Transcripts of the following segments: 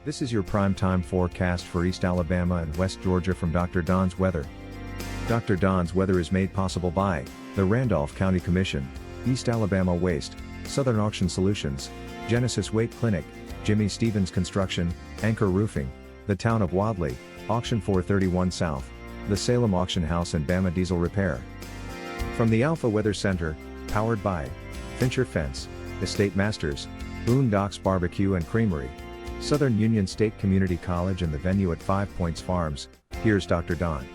This is your prime time forecast for East Alabama and West Georgia from Dr. Don's Weather. Dr. Don's Weather is made possible by the Randolph County Commission, East Alabama Waste, Southern Auction Solutions, Genesis Weight Clinic, Jimmy Stevens Construction, Anchor Roofing, the Town of Wadley, Auction 431 South, the Salem Auction House and Bama Diesel Repair. From the Alpha Weather Center, powered by Fincher Fence, Estate Masters, Boondocks Barbecue and Creamery, Southern Union State Community College and the venue at 5 Points Farms, here's Dr. Don.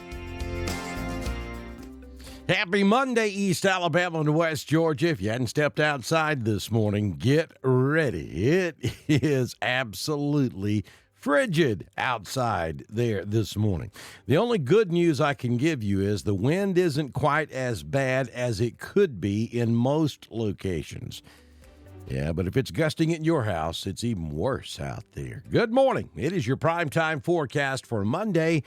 Happy Monday, East Alabama and West Georgia. If you hadn't stepped outside this morning, get ready. It is absolutely frigid outside there this morning. The only good news I can give you is the wind isn't quite as bad as it could be in most locations. Yeah, but if it's gusting at your house, it's even worse out there. Good morning. It is your primetime forecast for Monday,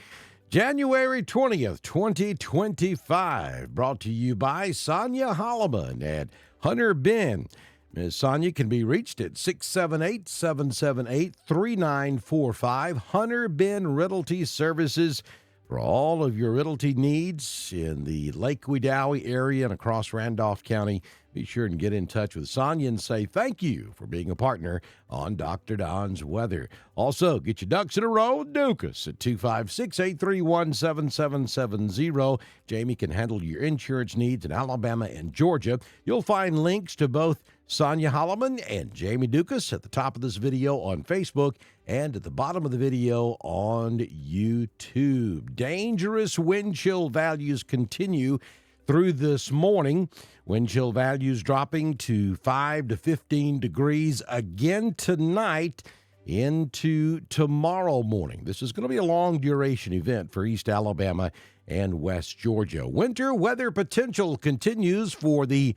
January 20th, 2025. Brought to you by Sonja Hollomon at Hunter Bend. Ms. Sonja can be reached at 678-778-3945. Hunter Bend Realty Services for all of your realty needs in the Lake Wedowee area and across Randolph County. Be sure and get in touch with Sonja and say thank you for being a partner on Dr. Don's Weather. Also, get your ducks in a row with Dukas at 256-831-7770. Jamie can handle your insurance needs in Alabama and Georgia. You'll find links to both Sonja Hollomon and Jamie Dukas at the top of this video on Facebook and at the bottom of the video on YouTube. Dangerous wind chill values continue through this morning. Wind chill values dropping to 5 to 15 degrees again tonight into tomorrow morning. This is going to be a long duration event for East Alabama and West Georgia. Winter weather potential continues for the,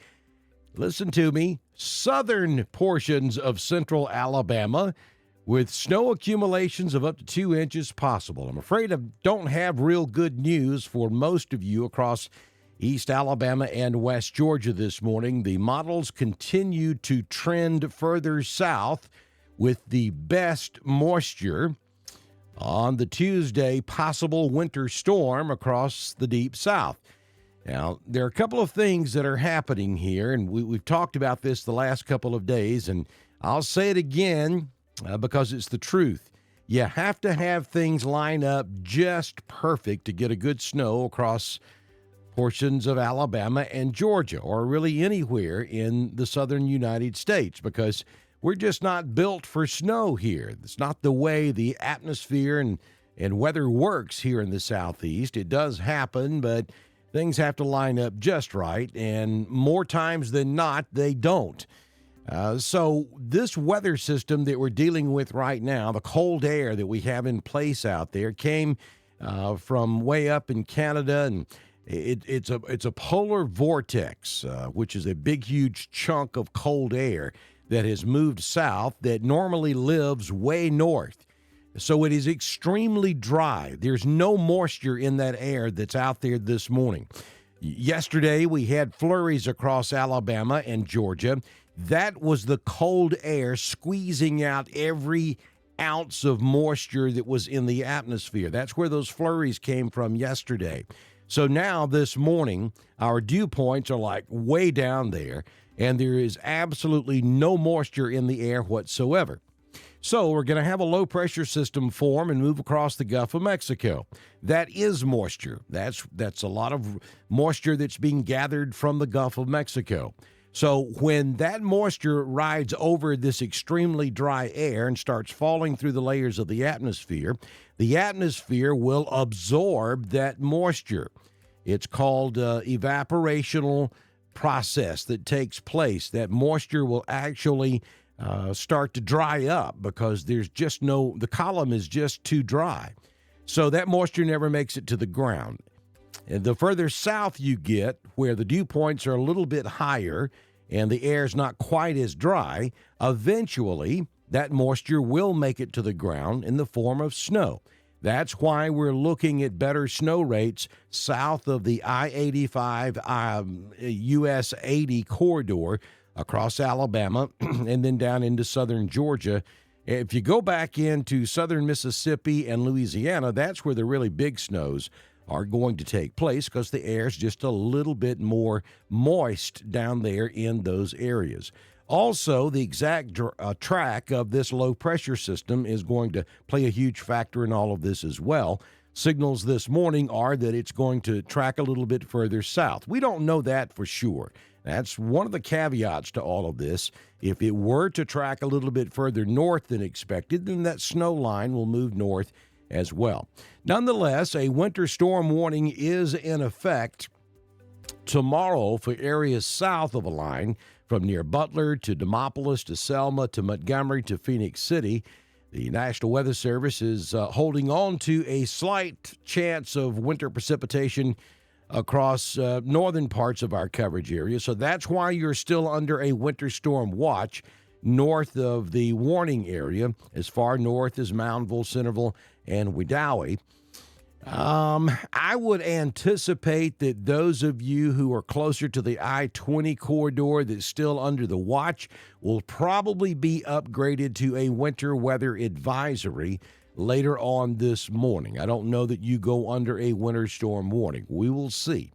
listen to me, southern portions of central Alabama, with snow accumulations of up to 2 inches possible. I'm afraid I don't have real good news for most of you across East Alabama and West Georgia this morning. The models continue to trend further south with the best moisture. On the Tuesday, possible winter storm across the deep south. Now, there are a couple of things that are happening here, and we've talked about this the last couple of days, and I'll say it again because it's the truth. You have to have things line up just perfect to get a good snow across portions of Alabama and Georgia, or really anywhere in the southern United States, because we're just not built for snow here. It's not the way the atmosphere and weather works here in the Southeast. It does happen, but things have to line up just right, and more times than not, they don't. So this weather system that we're dealing with right now, the cold air that we have in place out there, came from way up in Canada, and it's a polar vortex, which is a big, huge chunk of cold air that has moved south that normally lives way north. So it is extremely dry. There's no moisture in that air that's out there this morning. Yesterday, we had flurries across Alabama and Georgia. That was the cold air squeezing out every ounce of moisture that was in the atmosphere. That's where those flurries came from yesterday. So now this morning, our dew points are like way down there, and there is absolutely no moisture in the air whatsoever. So we're going to have a low-pressure system form and move across the Gulf of Mexico. That is moisture. That's a lot of moisture that's being gathered from the Gulf of Mexico. So when that moisture rides over this extremely dry air and starts falling through the layers of the atmosphere will absorb that moisture. It's called evaporational process that takes place. That moisture will actually start to dry up because the column is just too dry. So that moisture never makes it to the ground. And the further south you get, where the dew points are a little bit higher and the air is not quite as dry, eventually that moisture will make it to the ground in the form of snow. That's why we're looking at better snow rates south of the I-85 US 80 corridor across Alabama and then down into southern Georgia If you go back into southern Mississippi and Louisiana, that's where the really big snows are going to take place because the air is just a little bit more moist down there in those areas. Also, the exact track of this low pressure system is going to play a huge factor in all of this as well. Signals this morning are that it's going to track a little bit further south. We don't know that for sure. That's one of the caveats to all of this. If it were to track a little bit further north than expected, then that snow line will move north as well. Nonetheless, a winter storm warning is in effect tomorrow for areas south of a line from near Butler to Demopolis to Selma to Montgomery to Phoenix City. The National Weather Service is holding on to a slight chance of winter precipitation across northern parts of our coverage area. So that's why you're still under a winter storm watch north of the warning area, as far north as Moundville, Centerville, and Wedowee. I would anticipate that those of you who are closer to the I-20 corridor that's still under the watch will probably be upgraded to a winter weather advisory later on this morning. I don't know that you go under a winter storm warning. We will see.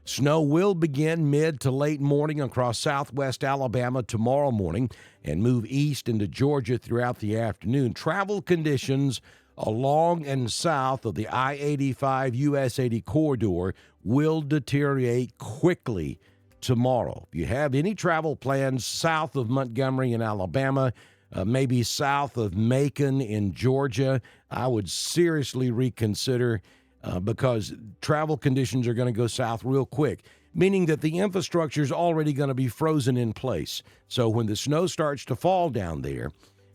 Snow will begin mid to late morning across southwest Alabama tomorrow morning and move east into Georgia throughout the afternoon. Travel conditions along and south of the I-85 US 80 corridor will deteriorate quickly tomorrow. If you have any travel plans south of Montgomery in Alabama, maybe south of Macon in Georgia, I would seriously reconsider because travel conditions are going to go south real quick, meaning that the infrastructure is already going to be frozen in place. So when the snow starts to fall down there,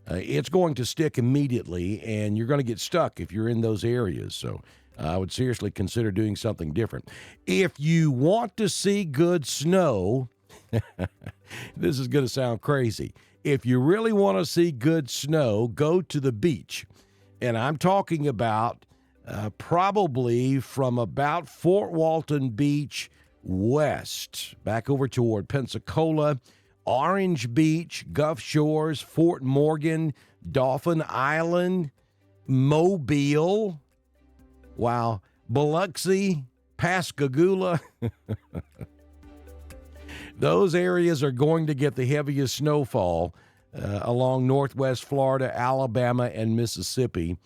it's going to stick immediately, and you're going to get stuck if you're in those areas. So I would seriously consider doing something different. If you want to see good snow, this is going to sound crazy. If you really want to see good snow, go to the beach. And I'm talking about probably from about Fort Walton Beach west, back over toward Pensacola, Orange Beach, Gulf Shores, Fort Morgan, Dauphin Island, Mobile, Biloxi, Pascagoula. Those areas are going to get the heaviest snowfall along northwest Florida, Alabama, and Mississippi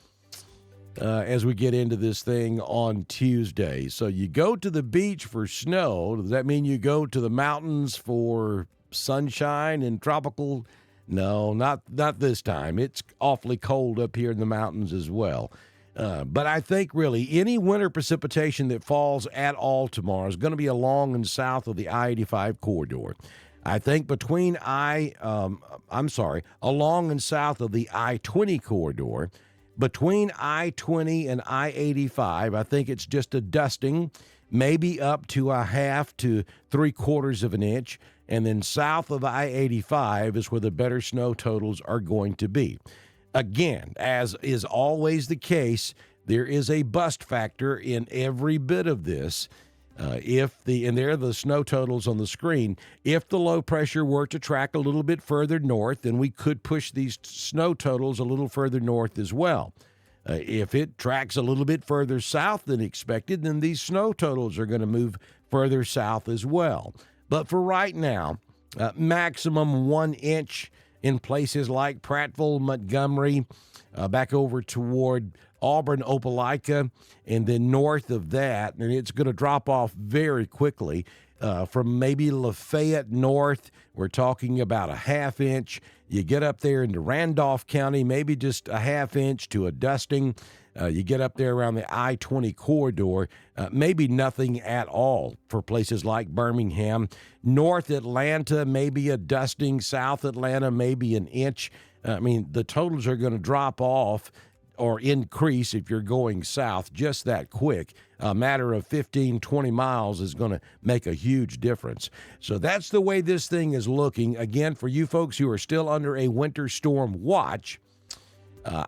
as we get into this thing on Tuesday. So you go to the beach for snow. Does that mean you go to the mountains for sunshine and tropical? No, not this time. It's awfully cold up here in the mountains as well. But I think really any winter precipitation that falls at all tomorrow is going to be along and south of the I-85 corridor. I think between along and south of the I-20 corridor, between I-20 and I-85, I think it's just a dusting, maybe up to a half to 3/4 of an inch. And then south of I-85 is where the better snow totals are going to be. Again, as is always the case, there is a bust factor in every bit of this. And there are the snow totals on the screen. If the low pressure were to track a little bit further north, then we could push these snow totals a little further north as well. If it tracks a little bit further south than expected, then these snow totals are going to move further south as well. But for right now, maximum 1 inch in places like Prattville, Montgomery, back over toward Auburn, Opelika, and then north of that, and it's going to drop off very quickly. From maybe Lafayette north, we're talking about a ½ inch. You get up there into Randolph County, maybe just a ½ inch to a dusting. You get up there around the I-20 corridor, maybe nothing at all for places like Birmingham. North Atlanta, maybe a dusting. South Atlanta, maybe an inch. I mean, the totals are going to drop off or increase if you're going south just that quick. A matter of 15, 20 miles is going to make a huge difference. So that's the way this thing is looking. Again, for you folks who are still under a winter storm watch,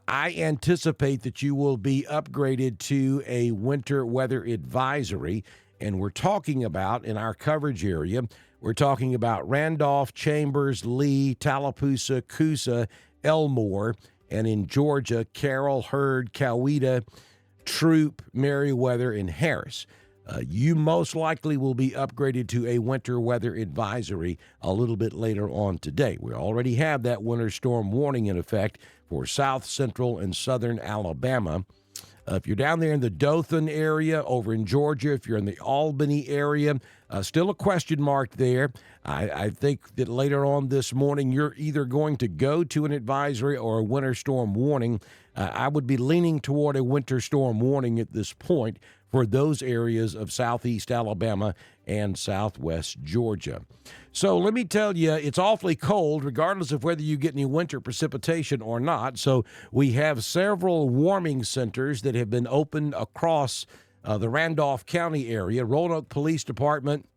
I anticipate that you will be upgraded to a winter weather advisory. And we're talking about, in our coverage area, we're talking about Randolph, Chambers, Lee, Tallapoosa, Coosa, Elmore, And in Georgia, Carroll, Hurd, Coweta, Troop, Meriwether, and Harris. You most likely will be upgraded to a winter weather advisory a little bit later on today. We already have that winter storm warning in effect for south, central, and southern Alabama. If you're down there in the Dothan area, over in Georgia, if you're in the Albany area, still a question mark there. I think that later on this morning, you're either going to go to an advisory or a winter storm warning. I would be leaning toward a winter storm warning at this point for those areas of southeast Alabama and southwest Georgia. So let me tell you, it's awfully cold, regardless of whether you get any winter precipitation or not. So we have several warming centers that have been opened across the Randolph County area. Roanoke Police Department,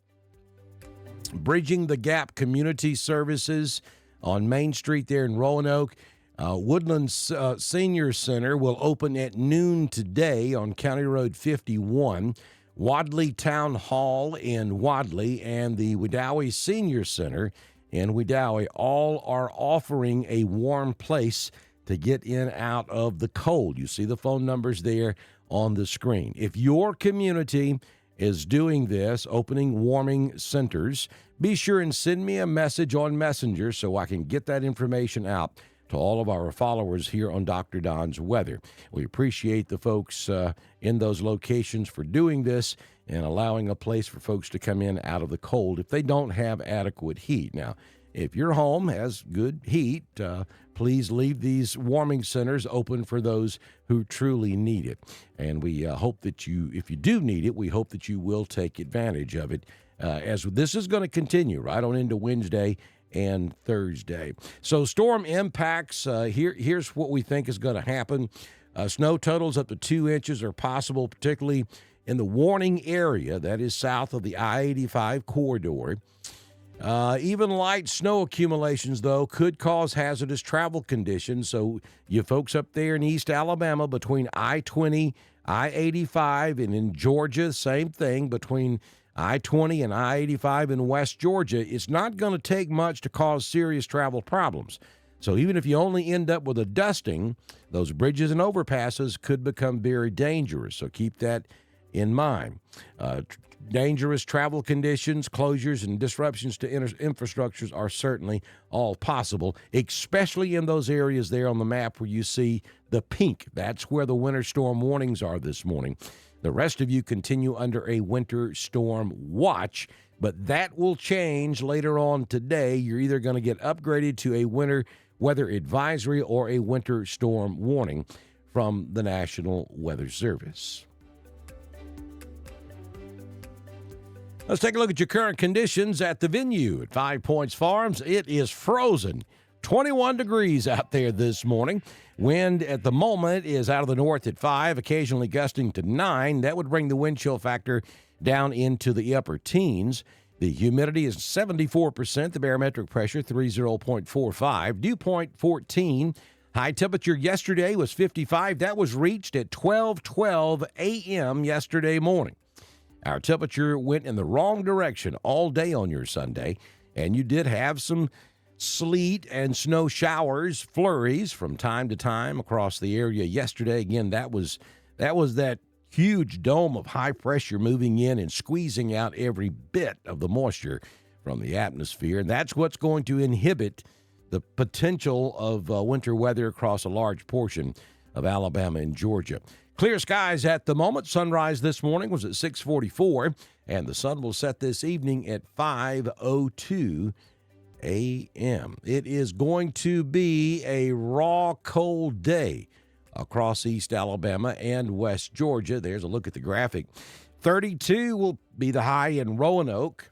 Bridging the Gap Community Services on Main Street there in Roanoke. Woodlands Senior Center will open at noon today on County Road 51. Wadley Town Hall in Wadley and the Wedowee Senior Center in Wedowee all are offering a warm place to get in out of the cold. You see the phone numbers there on the screen. If your community is doing this, opening warming centers, be sure and send me a message on Messenger so I can get that information out to all of our followers here on Dr. Don's Weather. We appreciate the folks in those locations for doing this and allowing a place for folks to come in out of the cold if they don't have adequate heat. Now, if your home has good heat, please leave these warming centers open for those who truly need it. And we hope that if you do need it, we hope that you will take advantage of it as this is going to continue right on into Wednesday and Thursday. So storm impacts, here's what we think is going to happen. Snow totals up to 2 inches are possible, particularly in the warning area that is south of the I-85 corridor. Even light snow accumulations, though, could cause hazardous travel conditions. So you folks up there in East Alabama between I-20, I-85, and in Georgia, same thing, between I-20 and I-85 in West Georgia, it's not going to take much to cause serious travel problems. So even if you only end up with a dusting, those bridges and overpasses could become very dangerous. So keep that in mind. Dangerous travel conditions, closures, and disruptions to infrastructures are certainly all possible, especially in those areas there on the map where you see the pink. That's where the winter storm warnings are this morning. The rest of you continue under a winter storm watch, but that will change later on today. You're either going to get upgraded to a winter weather advisory or a winter storm warning from the National Weather Service. Let's take a look at your current conditions at the venue at 5 Points Farms. It is frozen. 21 degrees out there this morning. Wind at the moment is out of the north at 5, occasionally gusting to 9. That would bring the wind chill factor down into the upper teens. The humidity is 74%. The barometric pressure, 30.45. Dew point, 14. High temperature yesterday was 55. That was reached at 12:12 a.m. yesterday morning. Our temperature went in the wrong direction all day on your Sunday, and you did have some sleet and snow showers, flurries from time to time across the area yesterday. Again, that was that huge dome of high pressure moving in and squeezing out every bit of the moisture from the atmosphere. And that's what's going to inhibit the potential of winter weather across a large portion of Alabama and Georgia. Clear skies at the moment. Sunrise this morning was at 6:44, and the sun will set this evening at 5:02 a.m. It is going to be a raw, cold day across East Alabama and West Georgia. There's a look at the graphic. 32 will be the high in Roanoke.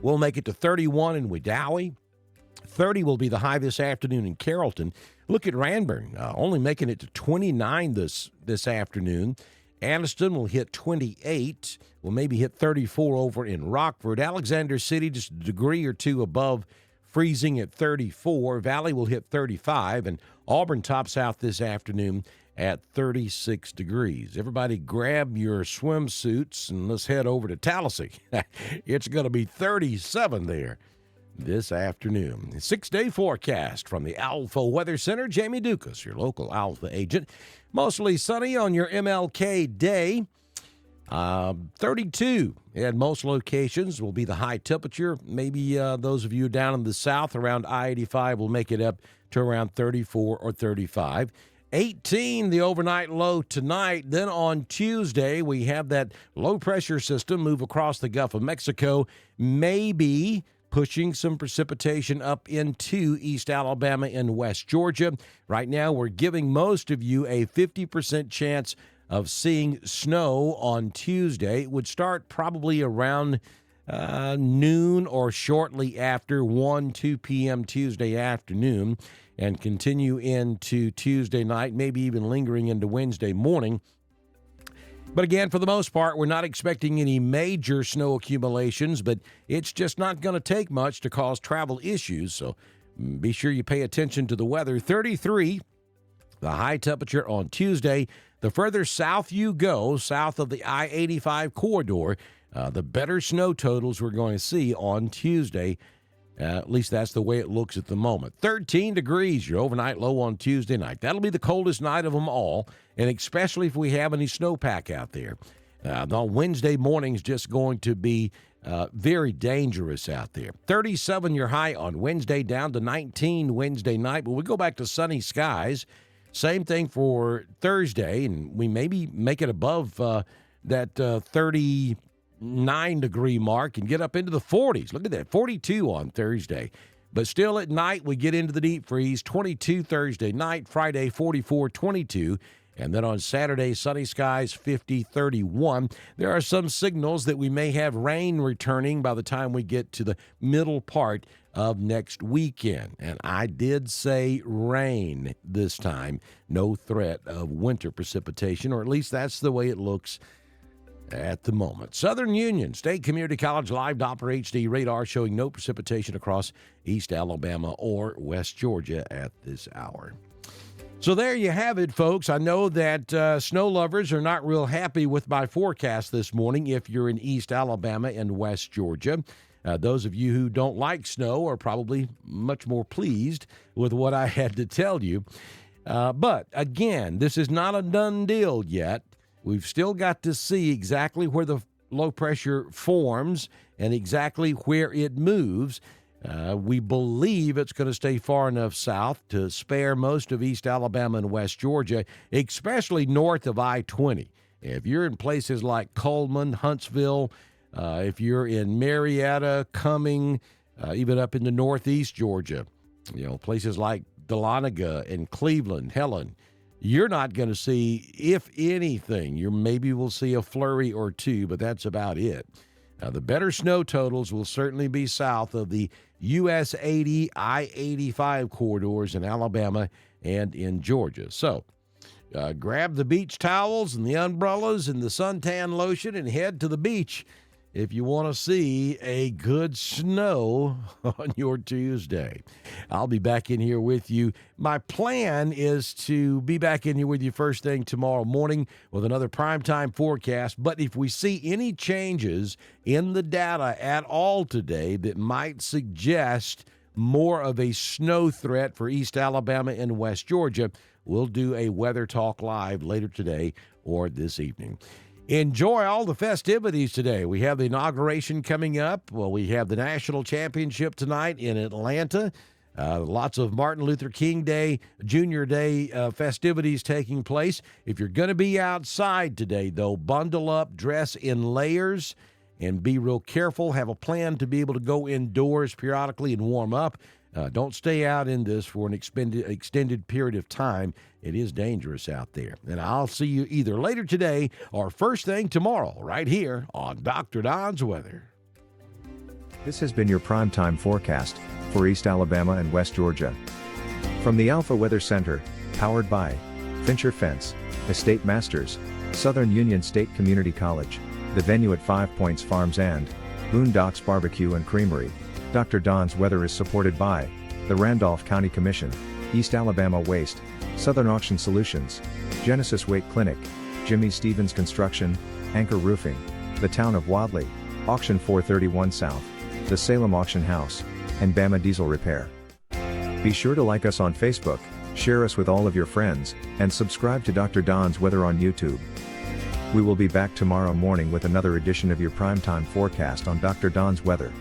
We'll make it to 31 in Wedowee. 30 will be the high this afternoon in Carrollton. Look at Ranburne, only making it to 29 this afternoon. Anniston will hit 28. We'll maybe hit 34 over in Rockford. Alexander City just a degree or two above freezing at 34. Valley will hit 35. And Auburn tops out this afternoon at 36 degrees. Everybody grab your swimsuits and let's head over to Tallahassee. It's going to be 37 there this afternoon. 6-day forecast from the Alpha Weather Center. Jamie Dukas, your local Alpha agent. Mostly sunny on your MLK day. 32 at most locations will be the high temperature. Maybe those of you down in the south around I-85 will make it up to around 34 or 35. 18 the overnight low tonight. Then on Tuesday, we have that low-pressure system move across the Gulf of Mexico, maybe pushing some precipitation up into East Alabama and West Georgia. Right now, we're giving most of you a 50% chance of seeing snow on Tuesday. It would start probably around noon or shortly after 2 p.m. Tuesday afternoon and continue into Tuesday night, maybe even lingering into Wednesday morning. But again, for the most part, we're not expecting any major snow accumulations, but it's just not going to take much to cause travel issues. So be sure you pay attention to the weather. 33, the high temperature on Tuesday. The further south you go, south of the I-85 corridor, the better snow totals we're going to see on Tuesday. At least that's the way it looks at the moment. 13 degrees, your overnight low on Tuesday night. That'll be the coldest night of them all, and especially if we have any snowpack out there. On Wednesday morning is just going to be very dangerous out there. 37 your high on Wednesday, down to 19 Wednesday night. But we go back to sunny skies. Same thing for Thursday, and we maybe make it above that 39-degree mark and get up into the 40s. Look at that, 42 on Thursday. But still at night, we get into the deep freeze. 22 Thursday night, Friday 44, 22. And then on Saturday, sunny skies, 50, 31. There are some signals that we may have rain returning by the time we get to the middle part of next weekend. And I did say rain this time. No threat of winter precipitation, or at least that's the way it looks at the moment. Southern Union State Community College live Doppler HD radar showing no precipitation across East Alabama or West Georgia at this hour. So there you have it, folks. I know that snow lovers are not real happy with my forecast this morning if you're in East Alabama and West Georgia. Those of you who don't like snow are probably much more pleased with what I had to tell you. But again, this is not a done deal yet. We've still got to see exactly where the low pressure forms and exactly where it moves. We believe it's going to stay far enough south to spare most of East Alabama and West Georgia, especially north of I-20. If you're in places like Hollomon, Huntsville, if you're in Marietta, Cumming, even up into northeast Georgia, places like Dahlonega and Cleveland, Helen, you're not going to see, if anything, maybe we'll see a flurry or two, but that's about it. The better snow totals will certainly be south of the US 80, I-85 corridors in Alabama and in Georgia. So grab the beach towels and the umbrellas and the suntan lotion and head to the beach if you want to see a good snow on your Tuesday. I'll be back in here with you. My plan is to be back in here with you first thing tomorrow morning with another primetime forecast. But if we see any changes in the data at all today that might suggest more of a snow threat for East Alabama and West Georgia, we'll do a Weather Talk Live later today or this evening. Enjoy all the festivities today. We have the inauguration coming up. Well, we have the national championship tonight in Atlanta. Lots of Martin Luther King Day, Junior Day festivities taking place. If you're going to be outside today, though, bundle up, dress in layers, and be real careful. Have a plan to be able to go indoors periodically and warm up. Don't stay out in this for an extended period of time. It is dangerous out there. And I'll see you either later today or first thing tomorrow right here on Dr. Don's Weather. This has been your primetime forecast for East Alabama and West Georgia. From the Alpha Weather Center, powered by Fincher Fence, Estate Masters, Southern Union State Community College, the venue at 5 Points Farms and Boondocks Barbecue and Creamery. Dr. Don's Weather is supported by the Randolph County Commission, East Alabama Waste, Southern Auction Solutions, Genesis Weight Clinic, Jimmy Stevens Construction, Anchor Roofing, the Town of Wadley, Auction 431 South, the Salem Auction House, and Bama Diesel Repair. Be sure to like us on Facebook, share us with all of your friends, and subscribe to Dr. Don's Weather on YouTube. We will be back tomorrow morning with another edition of your primetime forecast on Dr. Don's Weather.